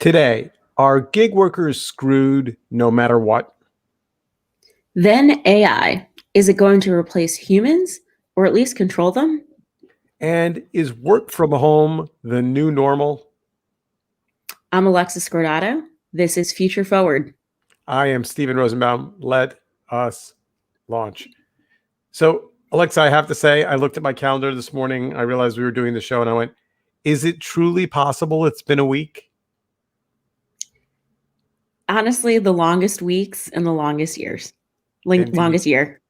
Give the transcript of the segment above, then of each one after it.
Today, are gig workers screwed no matter what? Then AI. Is it going to replace humans or at least control them? And is work from home the new normal? I'm Alexa Scordato. This is Future Forward. I am Steven Rosenbaum. Let us launch. So, Alexa, I have to say, I looked at my calendar this morning. I realized we were doing the show and I went, is it truly possible it's been a week? Honestly, the longest weeks and the longest years. Indeed. Longest year.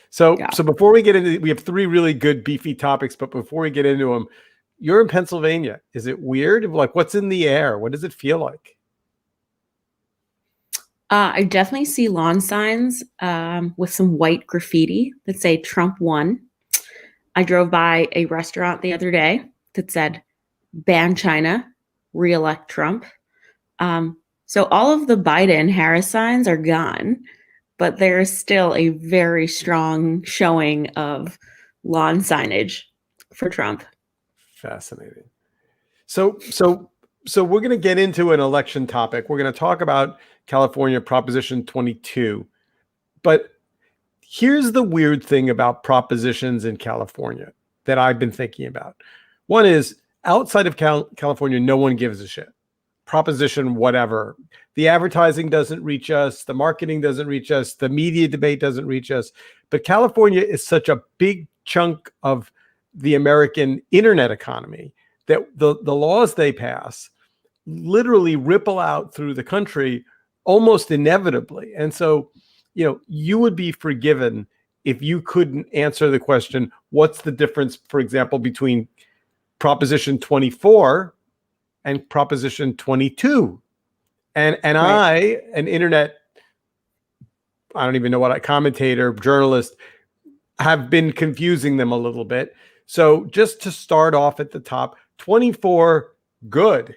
So, Yeah. so before we get into, we have three really good beefy topics, but before we get into them, you're in Pennsylvania. Is it weird? Like, what's in the air? What does it feel like? I definitely see lawn signs with some white graffiti that say Trump won. I drove by a restaurant the other day that said ban China, reelect Trump. So all of the Biden-Harris signs are gone, but there is still a very strong showing of lawn signage for Trump. Fascinating. So we're going to get into an election topic. We're going to talk about California Proposition 22. But here's the weird thing about propositions in California that I've been thinking about. One is outside of California, no one gives a shit. Proposition, whatever. The advertising doesn't reach us. The marketing doesn't reach us. The media debate doesn't reach us. But California is such a big chunk of the American internet economy that the laws they pass literally ripple out through the country almost inevitably. And so, you would be forgiven if you couldn't answer the question, what's the difference, for example, between Proposition 24 and Proposition 22? And right. I, an internet, I don't even know what commentator, journalist, have been confusing them a little bit. So just to start off at the top, 24, good.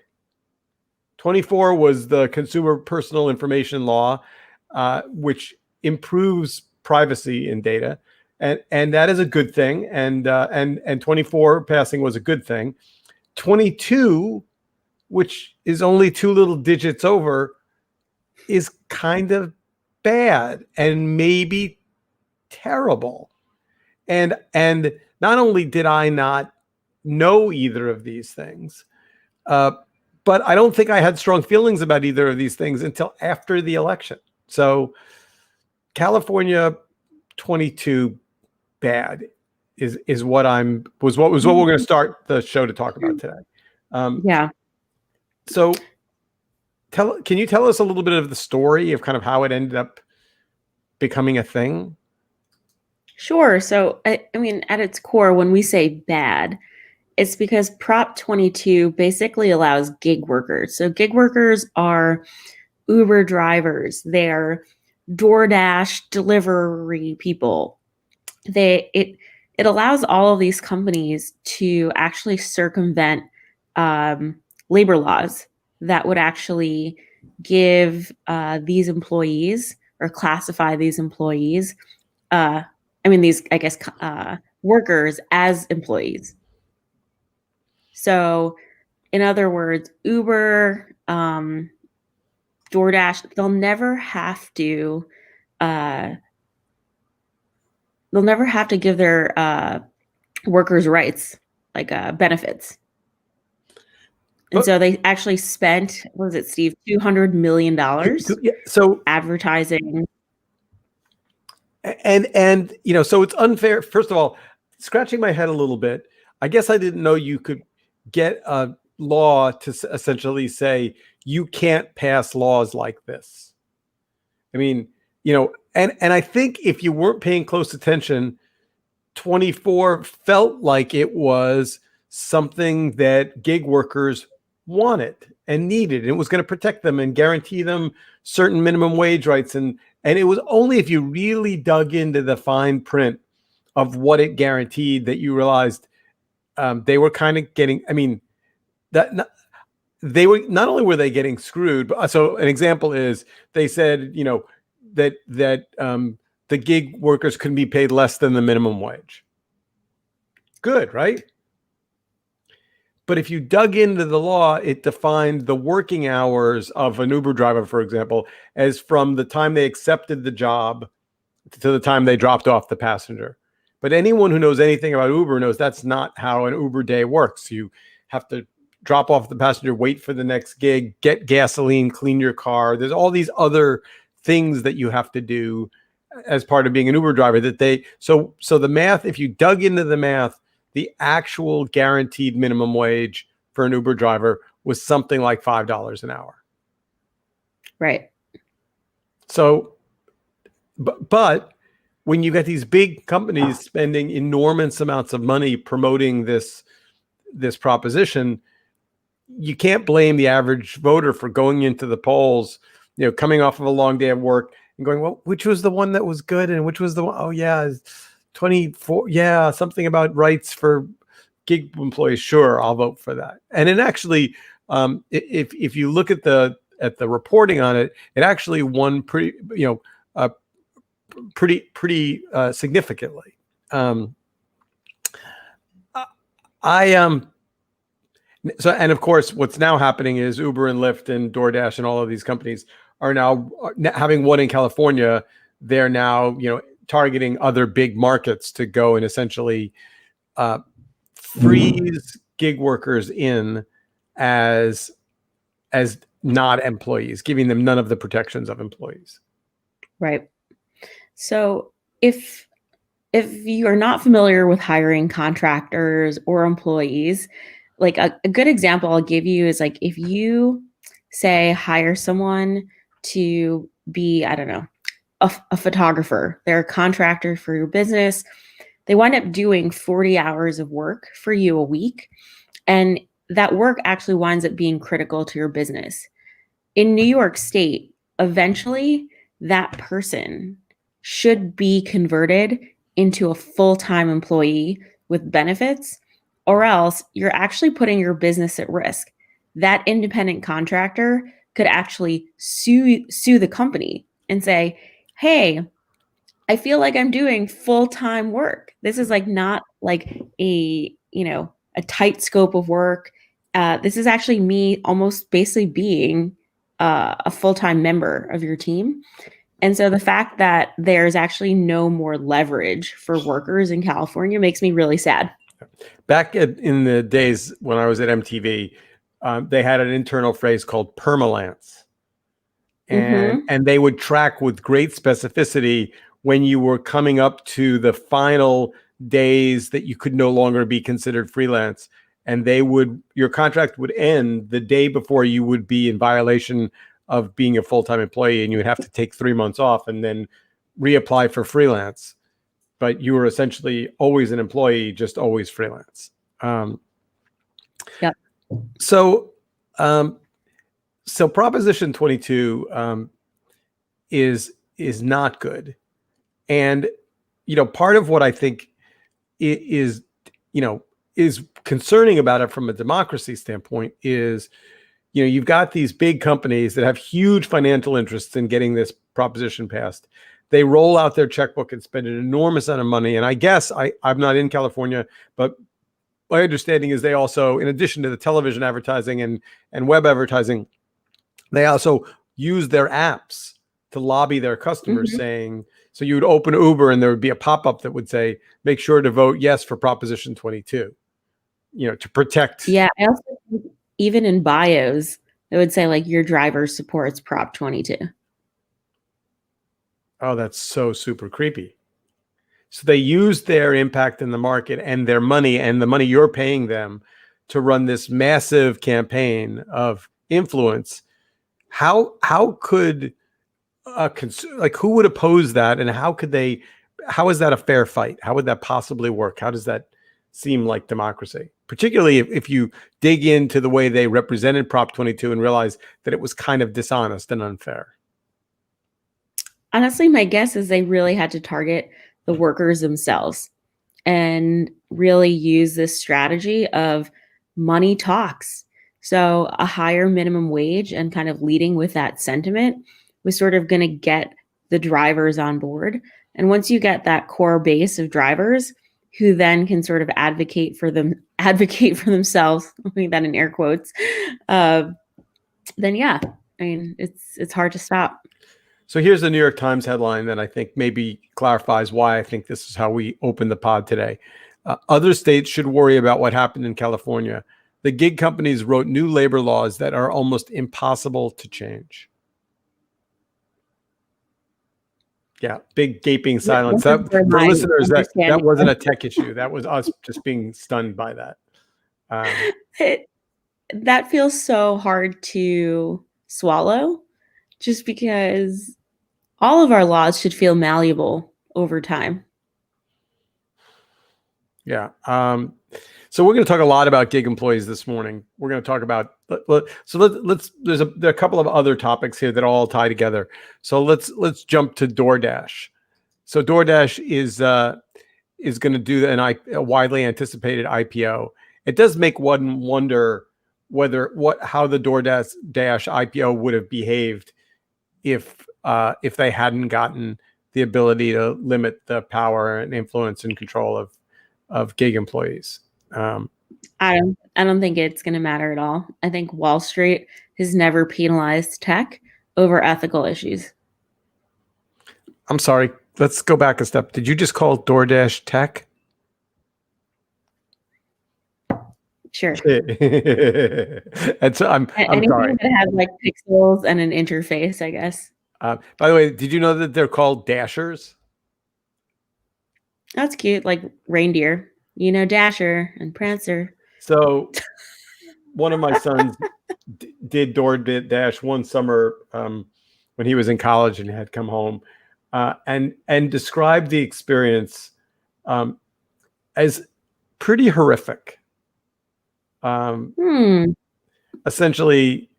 24 was the Consumer Personal Information Law, which improves privacy in data, and that is a good thing. And 24 passing was a good thing. 22, which is only two little digits over, is kind of bad and maybe terrible. And not only did I not know either of these things, but I don't think I had strong feelings about either of these things until after the election. So California 22 bad is what we're going to start the show to talk about today. Yeah. So can you tell us a little bit of the story of kind of how it ended up becoming a thing? Sure. So, I mean, at its core, when we say bad, it's because Prop 22 basically allows gig workers. So gig workers are Uber drivers. They're DoorDash delivery people. It allows all of these companies to actually circumvent labor laws that would actually give these employees or classify these employees. Workers as employees. So, in other words, Uber, DoorDash, they'll never have to give their workers rights, like benefits. And so they actually spent, what was it, Steve, $200 million so advertising. And so it's unfair. First of all, scratching my head a little bit, I guess I didn't know you could get a law to essentially say you can't pass laws like this. I mean, and I think if you weren't paying close attention, 24 felt like it was something that gig workers wanted and needed, and it was going to protect them and guarantee them certain minimum wage rights. And it was only if you really dug into the fine print of what it guaranteed that you realized they were kind of getting, they were not only were they getting screwed, but so an example is they said, that the gig workers couldn't be paid less than the minimum wage. Good, right? But if you dug into the law, it defined the working hours of an Uber driver, for example, as from the time they accepted the job to the time they dropped off the passenger. But anyone who knows anything about Uber knows that's not how an Uber day works. You have to drop off the passenger, wait for the next gig, get gasoline, clean your car. There's all these other things that you have to do as part of being an Uber driver that they so the math, if you dug into the math, the actual guaranteed minimum wage for an Uber driver was something like $5 an hour. Right. So but when you get these big companies spending enormous amounts of money promoting this proposition, you can't blame the average voter for going into the polls, coming off of a long day of work and going, well, which was the one that was good and which was the one? Oh yeah, 24. Yeah, something about rights for gig employees. Sure, I'll vote for that. And it actually, if you look at the reporting on it, it actually won pretty significantly. So, and of course, what's now happening is Uber and Lyft and DoorDash and all of these companies are now having one in California. They're now, targeting other big markets to go and essentially freeze gig workers in as not employees, giving them none of the protections of employees. Right. So if you are not familiar with hiring contractors or employees, like a good example I'll give you is like if you say hire someone to be, I don't know, a photographer, they're a contractor for your business. They wind up doing 40 hours of work for you a week. And that work actually winds up being critical to your business. In New York State, eventually that person should be converted into a full-time employee with benefits, or else you're actually putting your business at risk. That independent contractor could actually sue the company and say, hey, I feel like I'm doing full-time work. This is like not like a tight scope of work. This is actually me almost basically being a full-time member of your team. And so the fact that there's actually no more leverage for workers in California makes me really sad. Back in the days when I was at MTV, they had an internal phrase called permalance. And they would track with great specificity when you were coming up to the final days that you could no longer be considered freelance. And your contract would end the day before you would be in violation of being a full-time employee, and you would have to take 3 months off and then reapply for freelance. But you were essentially always an employee, just always freelance. Yep. So Proposition 22 is not good. And, part of what I think is concerning about it from a democracy standpoint is, you've got these big companies that have huge financial interests in getting this proposition passed. They roll out their checkbook and spend an enormous amount of money. And I guess I'm not in California, but my understanding is they also, in addition to the television advertising and web advertising, they also use their apps to lobby their customers saying, so you would open Uber and there would be a pop-up that would say, make sure to vote yes for Proposition 22, to protect. Yeah. I also think even in bios, it would say like your driver supports Prop 22. Oh, that's so super creepy. So they use their impact in the market and their money and the money you're paying them to run this massive campaign of influence. How could who would oppose that, and how is that a fair fight? How would that possibly work? How does that seem like democracy? Particularly if you dig into the way they represented Prop 22 and realize that it was kind of dishonest and unfair. Honestly, my guess is they really had to target the workers themselves and really use this strategy of money talks. So a higher minimum wage and kind of leading with that sentiment was sort of going to get the drivers on board. And once you get that core base of drivers, who then can sort of advocate for themselves, I mean that in air quotes, then yeah, I mean, it's hard to stop. So here's the New York Times headline that I think maybe clarifies why I think this is how we open the pod today. Other states should worry about what happened in California. The gig companies wrote new labor laws that are almost impossible to change. Yeah, big gaping silence. This is That, where for my listeners, that understanding wasn't a tech issue. That was us just being stunned by that. it, that feels so hard to swallow, just because all of our laws should feel malleable over time. Yeah. So we're going to talk a lot about gig employees this morning. We're going to talk about there are a couple of other topics here that all tie together. So let's jump to DoorDash. So DoorDash is going to do a widely anticipated IPO. It does make one wonder how the DoorDash IPO would have behaved if they hadn't gotten the ability to limit the power and influence and control of gig employees. I don't think it's going to matter at all. I think Wall Street has never penalized tech over ethical issues. I'm sorry. Let's go back a step. Did you just call DoorDash tech? Sure. And so I'm sorry. That has like pixels and an interface, I guess. By the way, did you know that they're called Dashers? That's cute, like reindeer. You know, Dasher and Prancer. So one of my sons did DoorDash one summer when he was in college and had come home and described the experience as pretty horrific. Essentially,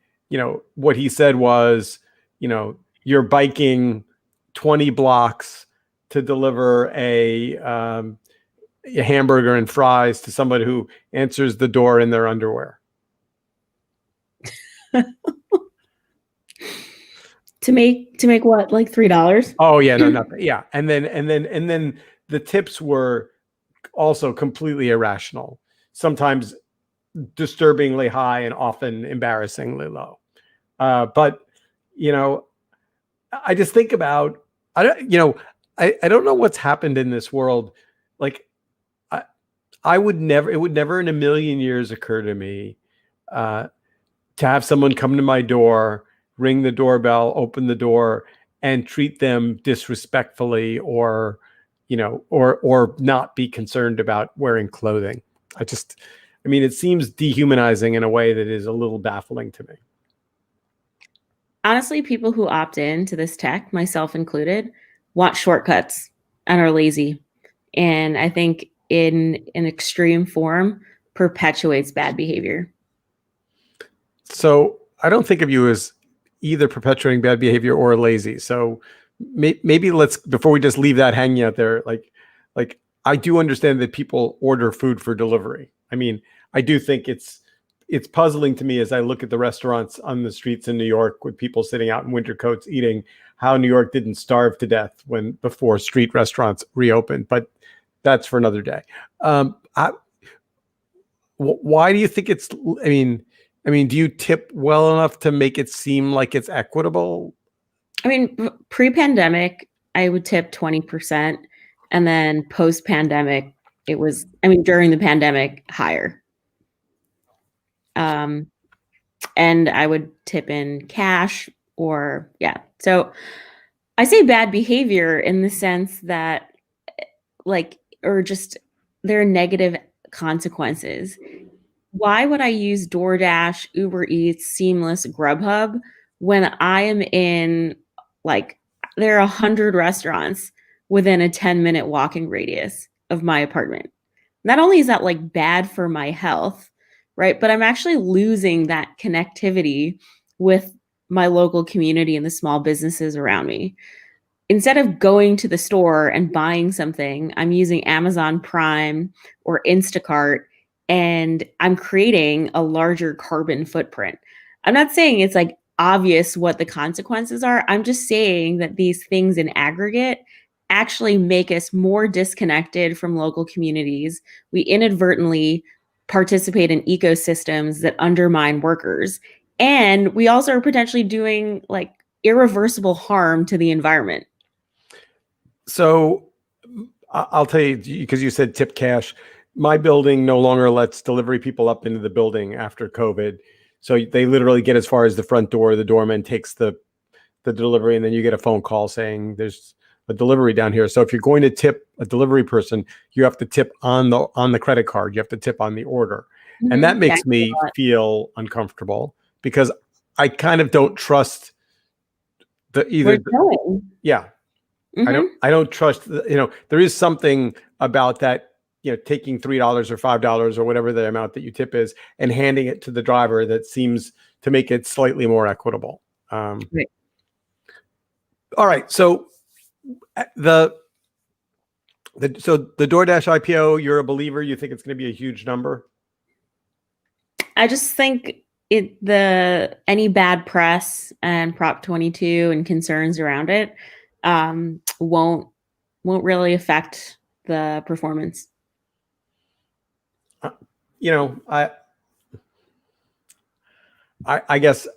what he said was, you're biking 20 blocks to deliver a hamburger and fries to somebody who answers the door in their underwear. To make what, like $3? Oh yeah, no, nothing. Yeah, and then the tips were also completely irrational. Sometimes disturbingly high and often embarrassingly low. But I just think about I don't know what's happened in this world. Like it would never in a million years occur to me to have someone come to my door, ring the doorbell, open the door, and treat them disrespectfully or not be concerned about wearing clothing. It seems dehumanizing in a way that is a little baffling to me. Honestly, people who opt in to this tech, myself included, want shortcuts and are lazy. And I think in an extreme form perpetuates bad behavior. So I don't think of you as either perpetuating bad behavior or lazy. So maybe before we just leave that hanging out there, like I do understand that people order food for delivery. I do think it's puzzling to me as I look at the restaurants on the streets in New York with people sitting out in winter coats eating, how New York didn't starve to death before street restaurants reopened. But that's for another day. Why do you think it's? Do you tip well enough to make it seem like it's equitable? Pre-pandemic, I would tip 20%, and then post-pandemic, it was. During the pandemic, higher. And I would tip in cash or yeah. So I say bad behavior in the sense that there are negative consequences. Why would I use DoorDash, Uber Eats, Seamless, Grubhub when I am in there are 100 restaurants within a 10-minute walking radius of my apartment? Not only is that bad for my health, right? But I'm actually losing that connectivity with my local community and the small businesses around me. Instead of going to the store and buying something, I'm using Amazon Prime or Instacart, and I'm creating a larger carbon footprint. I'm not saying it's obvious what the consequences are. I'm just saying that these things in aggregate actually make us more disconnected from local communities. We inadvertently participate in ecosystems that undermine workers. And we also are potentially doing like irreversible harm to the environment. So I'll tell you, because you said tip cash, my building no longer lets delivery people up into the building after COVID. So they literally get as far as the front door. The doorman takes the delivery, and then you get a phone call saying there's a delivery down here. So if you're going to tip a delivery person, you have to tip on the credit card. You have to tip on the order. And that makes me feel uncomfortable because I kind of don't trust yeah. I don't trust, there is something about that, taking $3 or $5 or whatever the amount that you tip is and handing it to the driver that seems to make it slightly more equitable. Right. All right. So the DoorDash IPO, you're a believer. You think it's going to be a huge number? I just think any bad press and Prop 22 and concerns around it won't really affect the performance. I guess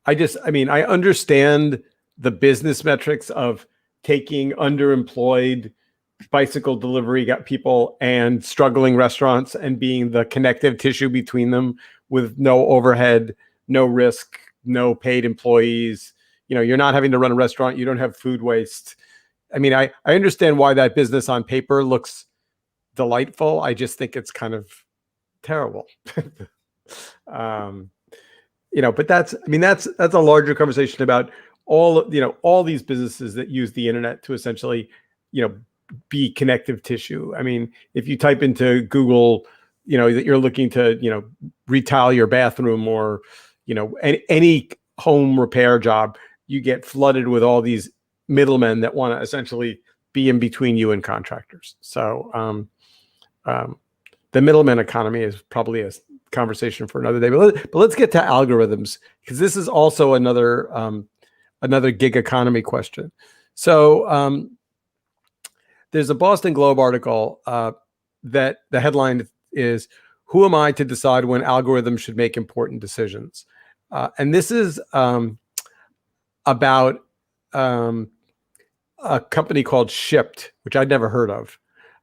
I understand the business metrics of taking underemployed bicycle delivery people and struggling restaurants and being the connective tissue between them with no overhead, no risk, no paid employees. You're not having to run a restaurant. You don't have food waste. I understand why that business on paper looks delightful. I just think it's kind of terrible. But that's a larger conversation about all these businesses that use the internet to essentially, be connective tissue. If you type into Google, that you're looking to, retile your bathroom or, any home repair job, you get flooded with all these middlemen that want to essentially be in between you and contractors. So the middleman economy is probably a conversation for another day. But let's get to algorithms, because this is also another gig economy question. So there's a Boston Globe article that the headline is, "Who am I to decide when algorithms should make important decisions?" And this is about a company called Shipt, which I'd never heard of,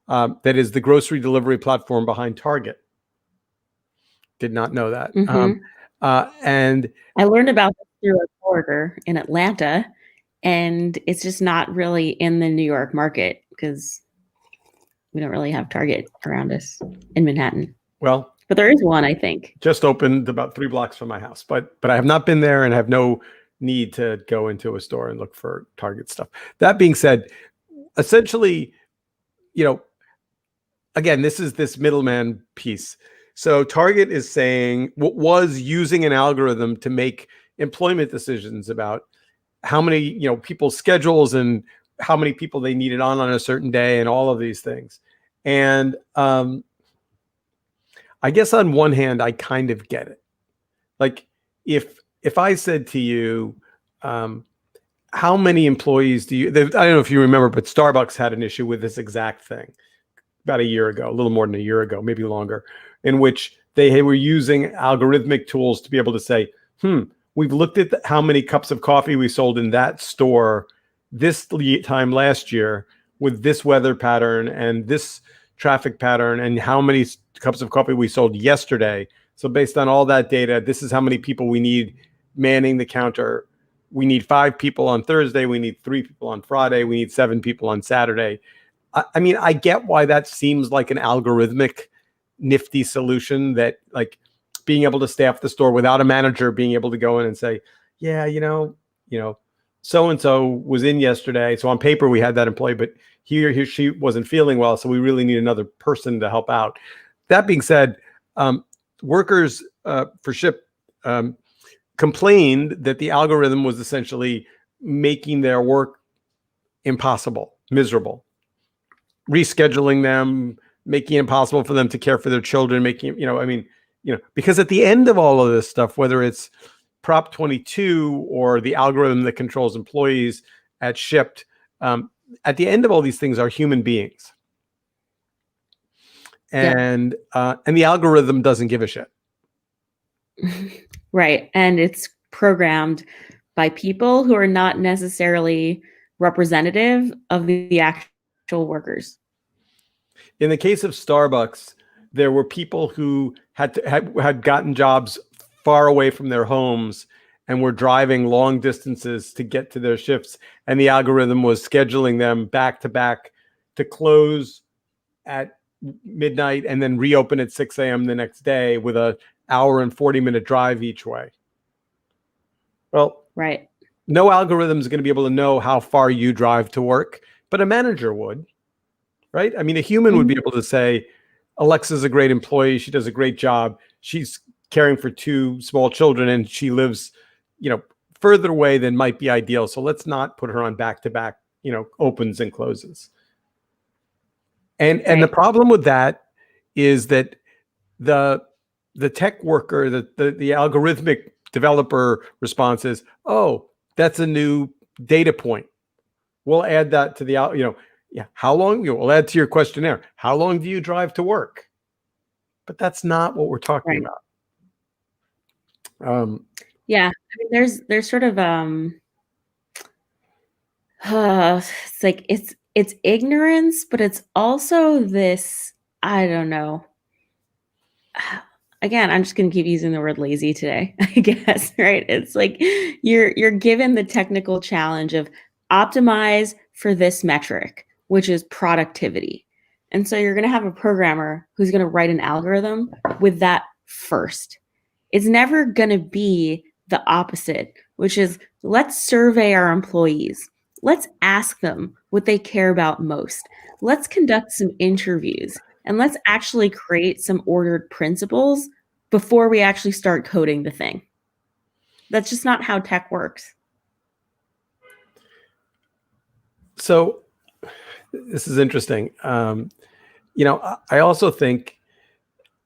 that is the grocery delivery platform behind Target. Did not know that. And I learned about this through a coworker in Atlanta, and it's just not really in the New York market because we don't really have Target around us in Manhattan. Well, but there is one, I think. Just opened about 3 blocks from my house, but I have not been there and have no need to go into a store and look for Target stuff. That being said, essentially, again, this is this middleman piece. So Target is saying was using an algorithm to make employment decisions about how many, people's schedules and how many people they needed on a certain day and all of these things. And I guess on one hand, I kind of get it. Like if I said to you, how many employees do you, I don't know if you remember, but Starbucks had an issue with this exact thing about a year ago, a little more than a year ago, maybe longer, in which they were using algorithmic tools to be able to say, we've looked at how many cups of coffee we sold in that store this time last year with this weather pattern and this traffic pattern and how many cups of coffee we sold yesterday. So based on all that data, this is how many people we need manning the counter. We need 5 people on Thursday. We need 3 people on Friday. We need 7 people on Saturday. I get why that seems like an algorithmic nifty solution, that like being able to staff the store without a manager being able to go in and say, yeah, so-and-so was in yesterday. So on paper, we had that employee, but she wasn't feeling well. So we really need another person to help out. That being said, workers for Shipt complained that the algorithm was essentially making their work impossible, miserable, rescheduling them, making it impossible for them to care for their children, because at the end of all of this stuff, whether it's Prop 22 or the algorithm that controls employees at Shipt, at the end of all these things are human beings, Yep. and the algorithm doesn't give a shit. Right. And it's programmed by people who are not necessarily representative of the actual workers. In the case of Starbucks, there were people who had gotten jobs far away from their homes and were driving long distances to get to their shifts, and the algorithm was scheduling them back to back to close at midnight and then reopen at 6 a.m. the next day with a hour and 40-minute drive each way. Well, right. No algorithm is going to be able to know how far you drive to work, but a manager would, right? I mean, a human would be able to say, Alexa's a great employee. She does a great job. She's caring for 2 small children and she lives, further away than might be ideal. So let's not put her on back-to-back, opens and closes. And the problem with that is that the tech worker, the algorithmic developer response is, oh, that's a new data point. We'll add that to the, how long, we'll add to your questionnaire. How long do you drive to work? But that's not what we're talking about. Yeah. I mean, there's sort of, it's like, it's ignorance, but it's also this, I don't know. Again, I'm just going to keep using the word lazy today, I guess, right? It's like you're given the technical challenge of optimize for this metric, which is productivity. And so you're going to have a programmer who's going to write an algorithm with that first. It's never going to be the opposite, which is let's survey our employees. Let's ask them what they care about most. Let's conduct some interviews. And let's actually create some ordered principles before we actually start coding the thing. That's just not how tech works. So this is interesting. I also think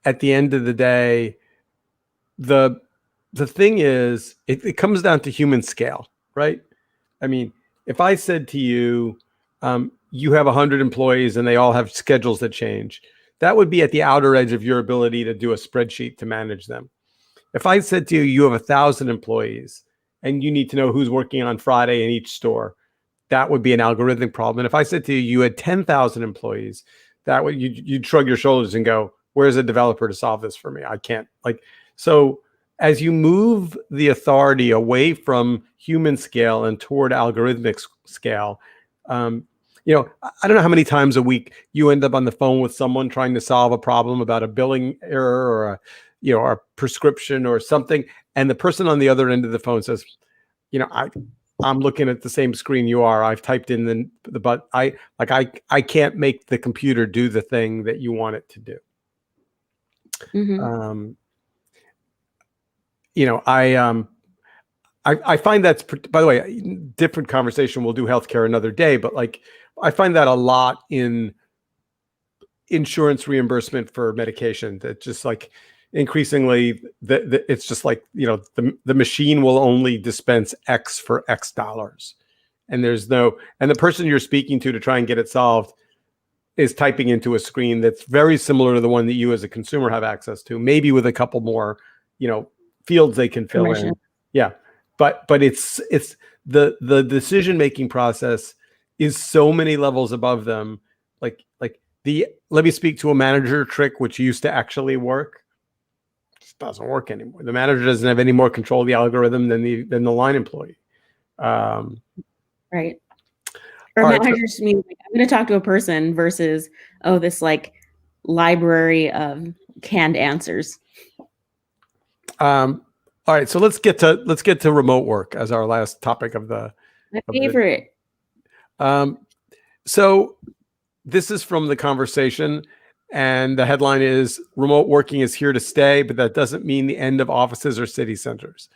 at the end of the day, the thing is, it comes down to human scale, right? I mean, if I said to you, you have 100 employees and they all have schedules that change, that would be at the outer edge of your ability to do a spreadsheet to manage them. If I said to you, you have 1,000 employees and you need to know who's working on Friday in each store, that would be an algorithmic problem. And if I said to you, you had 10,000 employees, that would, you'd shrug your shoulders and go, where's a developer to solve this for me? I can't. So as you move the authority away from human scale and toward algorithmic scale, I don't know how many times a week you end up on the phone with someone trying to solve a problem about a billing error or a prescription or something, and the person on the other end of the phone says, I'm looking at the same screen you are. I've typed in but I can't make the computer do the thing that you want it to do. Mm-hmm. I find that's, by the way, different conversation. We'll do healthcare another day, but I find that a lot in insurance reimbursement for medication. That just increasingly, it's just the machine will only dispense X for X dollars, and and the person you're speaking to try and get it solved is typing into a screen that's very similar to the one that you as a consumer have access to, maybe with a couple more, fields they can fill in. Yeah. But it's the decision-making process is so many levels above them. Let me speak to a manager trick, which used to actually work. Just doesn't work anymore. The manager doesn't have any more control of the algorithm than the line employee. Right. Or managers mean I'm going to talk to a person versus, this library of canned answers. All right, so let's get to remote work as our last topic of the favorite. So this is from The Conversation, and the headline is "Remote working is here to stay, but that doesn't mean the end of offices or city centers."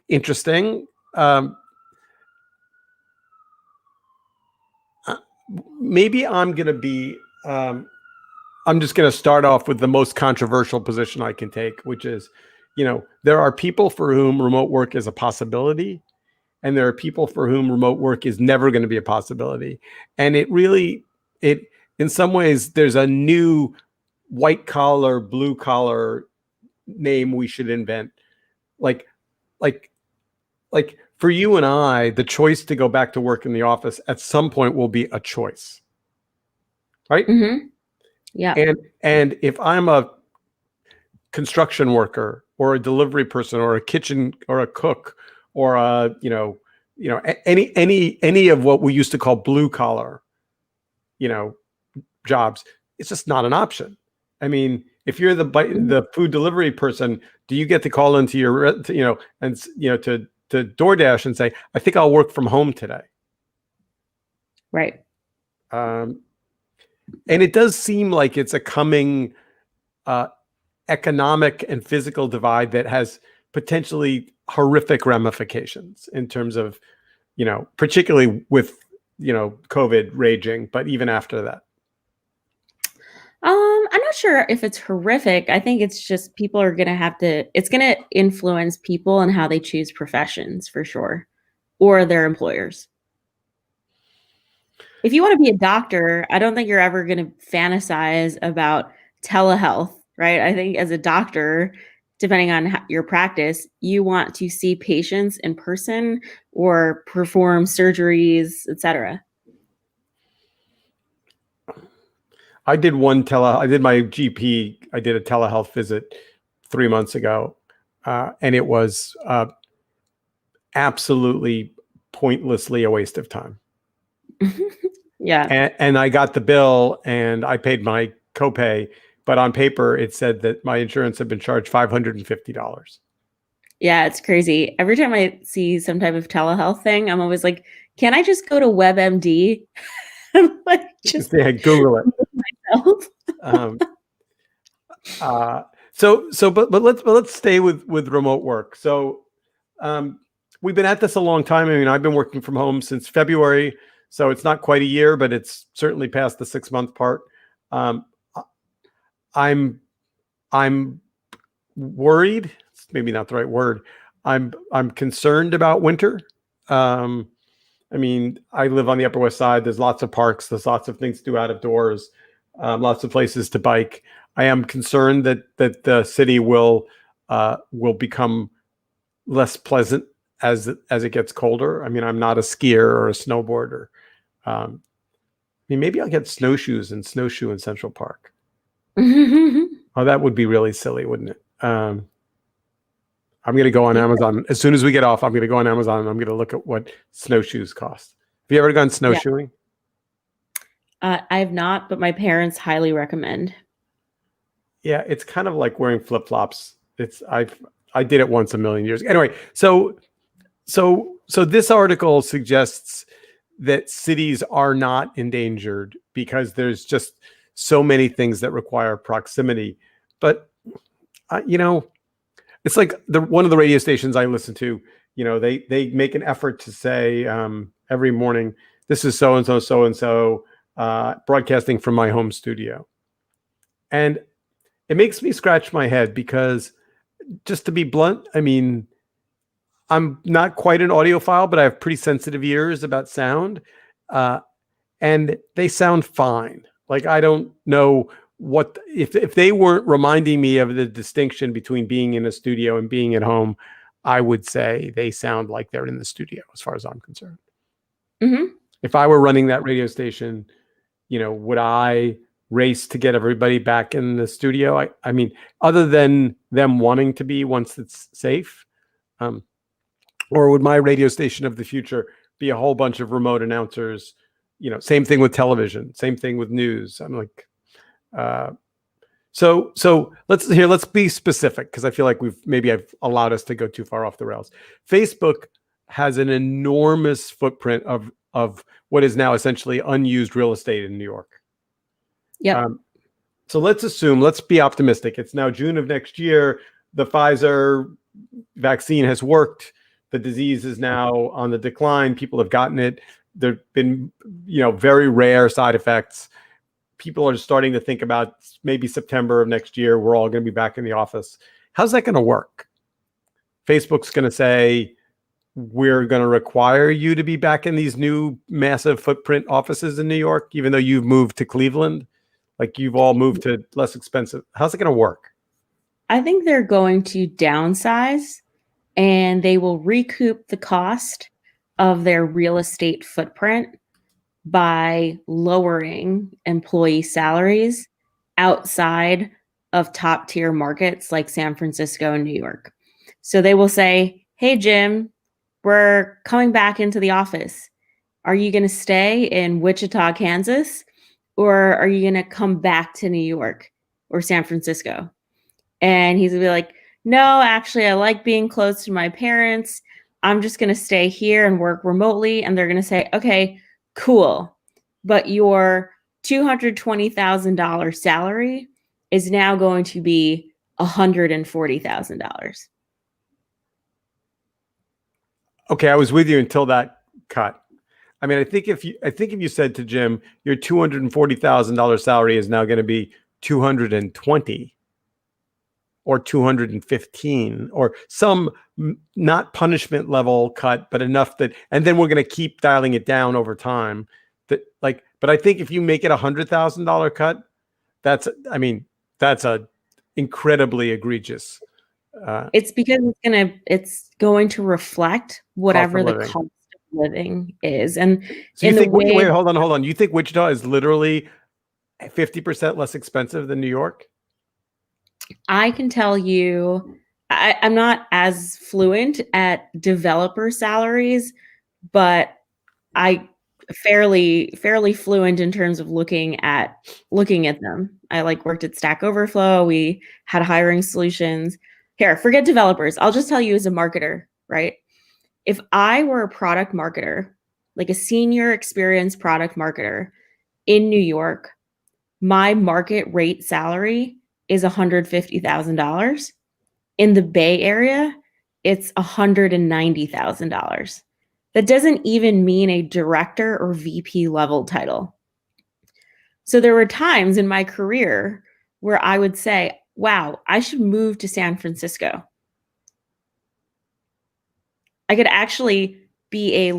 Interesting. Maybe I'm going to be. I'm just going to start off with the most controversial position I can take, which is, there are people for whom remote work is a possibility, and there are people for whom remote work is never going to be a possibility. And it in some ways, there's a new white collar, blue collar name we should invent. Like, like, like for you and I, the choice to go back to work in the office at some point will be a choice, right? Mm-hmm. Yeah. And if I'm a construction worker or a delivery person or a kitchen or a cook or a any of what we used to call blue collar, jobs, it's just not an option. I mean, if you're the food delivery person, do you get to call into your to DoorDash and say, I think I'll work from home today? Right. And it does seem like it's a coming economic and physical divide that has potentially horrific ramifications in terms of, particularly with, COVID raging, but even after that. I'm not sure if it's horrific. I think it's just people are going to it's going to influence people and how they choose professions for sure, or their employers. If you want to be a doctor, I don't think you're ever going to fantasize about telehealth, right? I think as a doctor, depending on your practice, you want to see patients in person or perform surgeries, etc. I did my GP. I did a telehealth visit 3 months ago, and it was absolutely pointlessly a waste of time. Yeah. And I got the bill and I paid my copay, but on paper it said that my insurance had been charged $550. Yeah, it's crazy. Every time I see some type of telehealth thing, I'm always like, can I just go to WebMD? Like, just Google it. But let's stay with remote work. So we've been at this a long time. I mean, I've been working from home since February, so it's not quite a year, but it's certainly past the 6-month part. I'm worried. It's maybe not the right word. I'm concerned about winter. I mean, I live on the Upper West Side. There's lots of parks. There's lots of things to do out of doors. Lots of places to bike. I am concerned that the city will become less pleasant as it gets colder. I mean, I'm not a skier or a snowboarder. I mean, maybe I'll get snowshoes and snowshoe in Central Park. Oh, that would be really silly, wouldn't it? I'm going to go on Amazon. As soon as we get off, I'm going to go on Amazon and I'm going to look at what snowshoes cost. Have you ever gone snowshoeing? I have not, but my parents highly recommend. Yeah, it's kind of like wearing flip-flops. I did it once a million years ago. Anyway, so this article suggests that cities are not endangered because there's just so many things that require proximity. But it's like one of the radio stations I listen to, they make an effort to say every morning, this is so-and-so, broadcasting from my home studio. And it makes me scratch my head because, just to be blunt, I mean, I'm not quite an audiophile, but I have pretty sensitive ears about sound. And they sound fine. Like, I don't know what if they weren't reminding me of the distinction between being in a studio and being at home, I would say they sound like they're in the studio as far as I'm concerned. Mm-hmm. If I were running that radio station, would I race to get everybody back in the studio? I mean, other than them wanting to be once it's safe, or would my radio station of the future be a whole bunch of remote announcers? Same thing with television, same thing with news. I'm like, so let's be specific, because I feel like I've allowed us to go too far off the rails. Facebook has an enormous footprint of what is now essentially unused real estate in New York. Yeah. So let's be optimistic. It's now June of next year. The Pfizer vaccine has worked. The disease is now on the decline. People have gotten it. There've been, very rare side effects. People are starting to think about maybe September of next year, we're all going to be back in the office. How's that going to work? Facebook's going to say, we're going to require you to be back in these new massive footprint offices in New York, even though you've moved to Cleveland? Like you've all moved to less expensive. How's it going to work? I think they're going to downsize and they will recoup the cost of their real estate footprint by lowering employee salaries outside of top tier markets like San Francisco and New York. So they will say, hey, Jim, we're coming back into the office. Are you going to stay in Wichita, Kansas? Or are you going to come back to New York or San Francisco? And he's going to be like, no, actually, I like being close to my parents. I'm just going to stay here and work remotely. And they're going to say, okay, cool. But your $220,000 salary is now going to be $140,000. Okay, I was with you until that cut. I mean, I think if you said to Jim, your $240,000 salary is now going to be 220 or 215 or some not punishment level cut, but enough that, and then we're going to keep dialing it down over time. That like, but I think if you make it $100,000 cut, that's a incredibly egregious. It's because it's going to reflect whatever the cost of living is. And so you think, wait, hold on. You think Wichita is literally 50% less expensive than New York? I can tell you, I'm not as fluent at developer salaries, but I fairly fluent in terms of looking at them. I worked at Stack Overflow. We had hiring solutions. Here, forget developers. I'll just tell you as a marketer, right? If I were a product marketer, like a senior experienced product marketer in New York, my market rate salary is $150,000. In the Bay Area, it's $190,000. That doesn't even mean a director or VP level title. So there were times in my career where I would say, wow, I should move to San Francisco. I could actually be a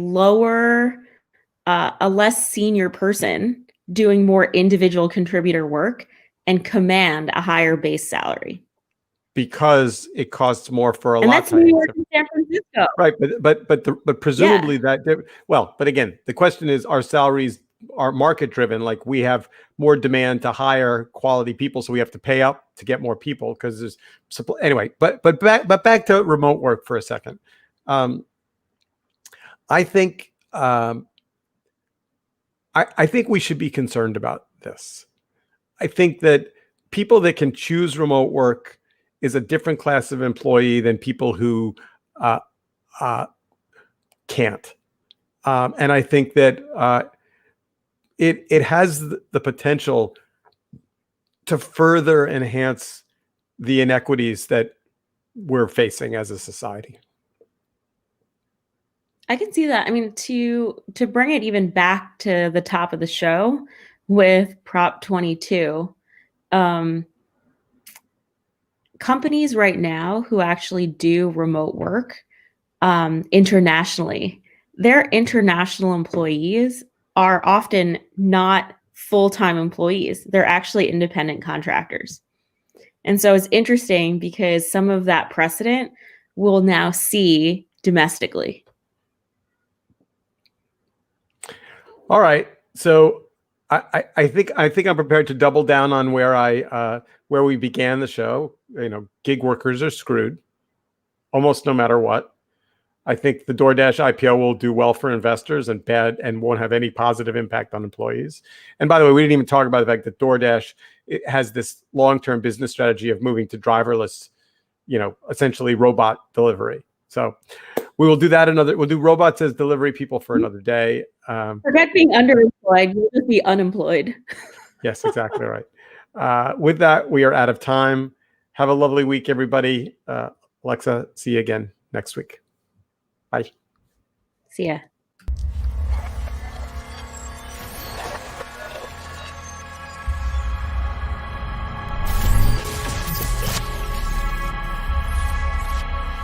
less senior person doing more individual contributor work and command a higher base salary. Because it costs more for a lot. And that's New York and San Francisco. Right, but presumably but again, the question is, our salaries are market driven. Like we have more demand to hire quality people, so we have to pay up to get more people because there's supply. Anyway, but back to remote work for a second. I think we should be concerned about this. I think that people that can choose remote work is a different class of employee than people who can't. And I think that it has the potential to further enhance the inequities that we're facing as a society. I can see that. I mean, to bring it even back to the top of the show with Prop 22, companies right now who actually do remote work internationally, their international employees are often not full-time employees. They're actually independent contractors. And so it's interesting because some of that precedent we'll now see domestically. All right. So I think I'm prepared to double down on where we began the show. Gig workers are screwed almost no matter what. I think the DoorDash IPO will do well for investors and won't have any positive impact on employees. And by the way, we didn't even talk about the fact that DoorDash has this long-term business strategy of moving to driverless, essentially robot delivery. So we will do that we'll do robots as delivery people for another day. Forget being underemployed, you'll just be unemployed. Yes, exactly right. With that, we are out of time. Have a lovely week, everybody. Alexa, see you again next week. Bye. See ya.